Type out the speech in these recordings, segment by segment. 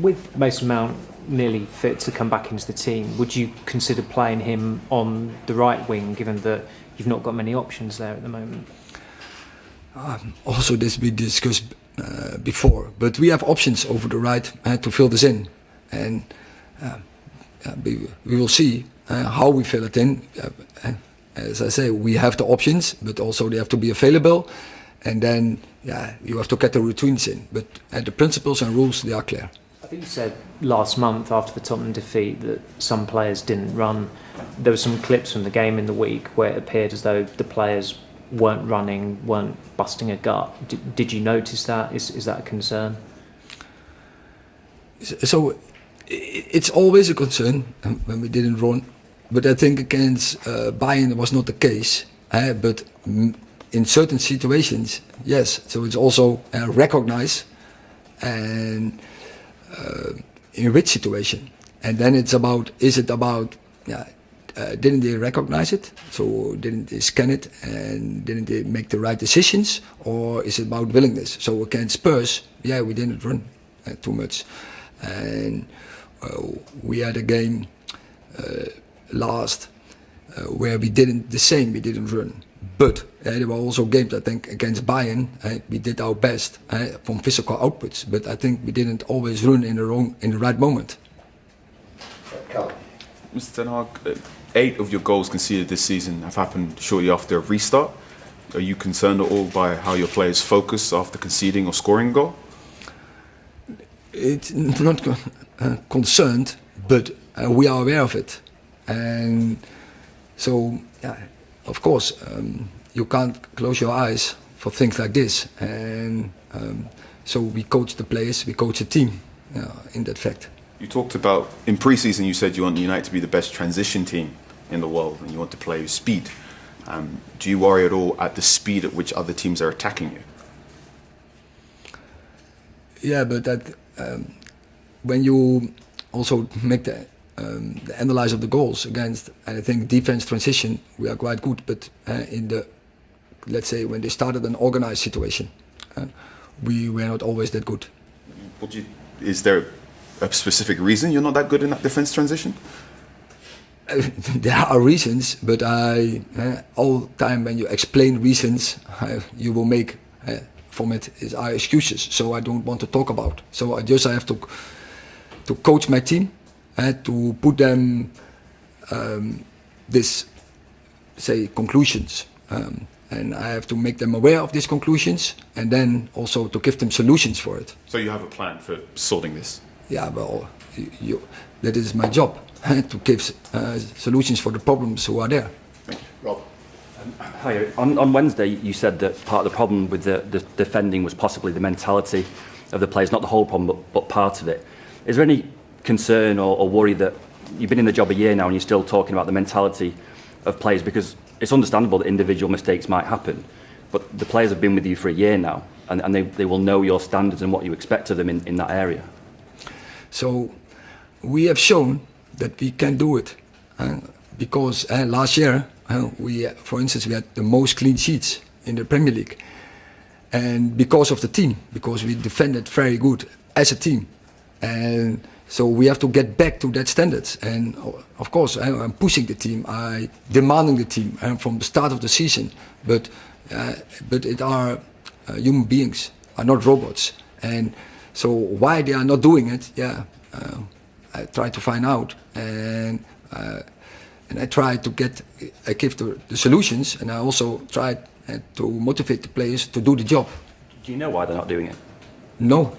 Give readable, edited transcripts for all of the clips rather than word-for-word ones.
With Mason Mount nearly fit to come back into the team, would you consider playing him on the right wing, given that you've not got many options there at the moment? Also, this we discussed before, but we have options over the right to fill this in, and we will see how we fill it in. As I say, we have the options, but also they have to be available, and then you have to get the routines in. But the principles and rules, they are clear. I think you said last month after the Tottenham defeat that some players didn't run. There were some clips from the game in the week where it appeared as though the players weren't running, weren't busting a gut. Did you notice that? Is that a concern? So it's always a concern when we didn't run, but I think against Bayern it was not the case. But in certain situations, yes. So it's also recognized and in which situation, and then it's about, is it about didn't they recognize it, so didn't they scan it, and didn't they make the right decisions, or is it about willingness? So against Spurs, we didn't run too much, and we had a game last where we didn't run. But there were also games, I think, against Bayern, we did our best from physical outputs, but I think we didn't always run in the right moment. Mr. Ten Hag, 8 of your goals conceded this season have happened shortly after a restart. Are you concerned at all by how your players focus after conceding or scoring a goal? It's not concerned, but we are aware of it, and so of course, you can't close your eyes for things like this, and so we coach the players, we coach the team in that fact. You talked about, in pre-season you said you want United to be the best transition team in the world and you want to play with speed. Do you worry at all at the speed at which other teams are attacking you? Yeah, but that when you also make the analyze of the goals against, and I think defense transition, we are quite good, but in the, let's say, when they started an organized situation, we were not always that good. Is there a specific reason you're not that good in that defense transition? There are reasons, but all the time when you explain reasons, you will make from it is our excuses. So I don't want to talk about. So I have to coach my team, to put them this, say, conclusions, and I have to make them aware of these conclusions, and then also to give them solutions for it. So you have a plan for sorting this? Yeah, well, that is my job, to give solutions for the problems who are there. Thank you. Rob. Hi, on Wednesday you said that part of the problem with the defending was possibly the mentality of the players, not the whole problem, but part of it. Is there any concern or worry that you've been in the job a year now and you're still talking about the mentality of players? Because it's understandable that individual mistakes might happen, but the players have been with you for a year now, and they will know your standards and what you expect of them in that area. So we have shown that we can do it, because last year for instance, we had the most clean sheets in the Premier League, and because of the team, because we defended very good as a team, and so we have to get back to that standards. And of course, I'm pushing the team, I demanding the team from the start of the season. But it are human beings, are not robots. And so why they are not doing it? I try to find out, and I try to give the solutions, and I also try to motivate the players to do the job. Do you know why they're not doing it? No.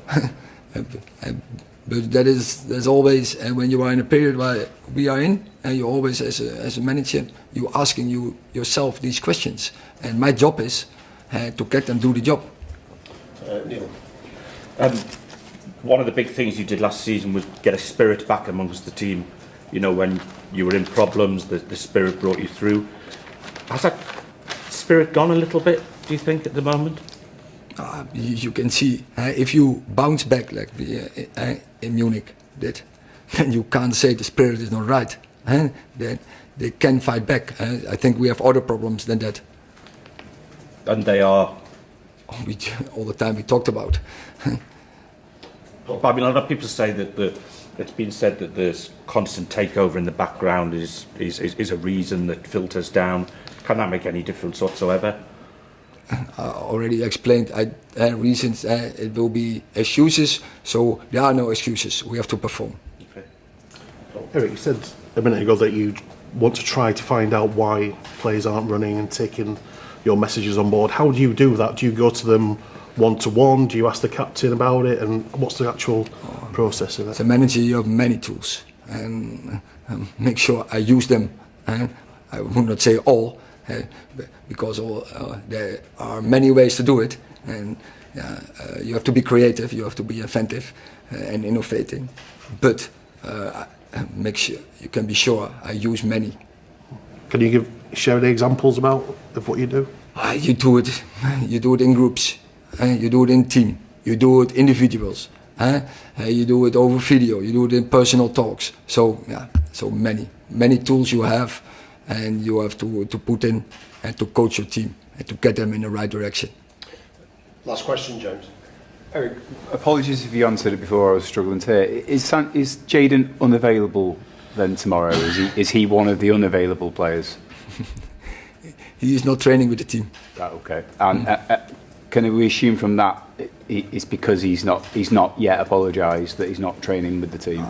But there's always, and when you are in a period where we are in, and you always, as a manager, you asking yourself these questions. And my job is to get them do the job. Neil. One of the big things you did last season was get a spirit back amongst the team. You know, when you were in problems, the spirit brought you through. Has that spirit gone a little bit, do you think, at the moment? You can see, if you bounce back like we in Munich did, then you can't say the spirit is not right. They can fight back. I think we have other problems than that. And they are? All the time we talked about. But I mean, a lot of people say that it's been said that there's constant takeover in the background is a reason that filters down. Can that make any difference whatsoever? I already explained reasons. It will be excuses, so there are no excuses. We have to perform. Okay. Erik, you said a minute ago that you want to try to find out why players aren't running and taking your messages on board. How do you do that? Do you go to them one-to-one? Do you ask the captain about it? And what's the actual process of it? As a manager, you have many tools, and make sure I use them. I would not say all, because there are many ways to do it, and you have to be creative, you have to be inventive and innovating. But make sure you can be sure I use many. Can you share any examples of what you do? You do it in groups, you do it in team, you do it individuals, you do it over video, you do it in personal talks. So many tools you have, and you have to put in and to coach your team and to get them in the right direction. Last question, James. Erik, apologies if you answered it before. I was struggling to hear. Is Jayden unavailable then tomorrow? Is he one of the unavailable players? He is not training with the team. Okay. And can we assume from that it's because he's not yet apologised that he's not training with the team?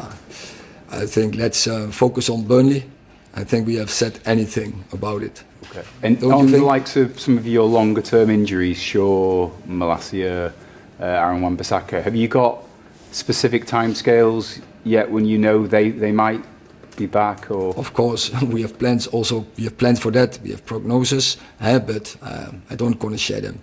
I think let's focus on Burnley. I think we have said anything about it. Okay. And on the likes of some of your longer term injuries, Shaw, Malacia, Aaron Wan-Bissaka, have you got specific timescales yet when you know they might be back? Or of course, we have plans. Also, we have plans for that. We have prognosis, but I don't want to share them.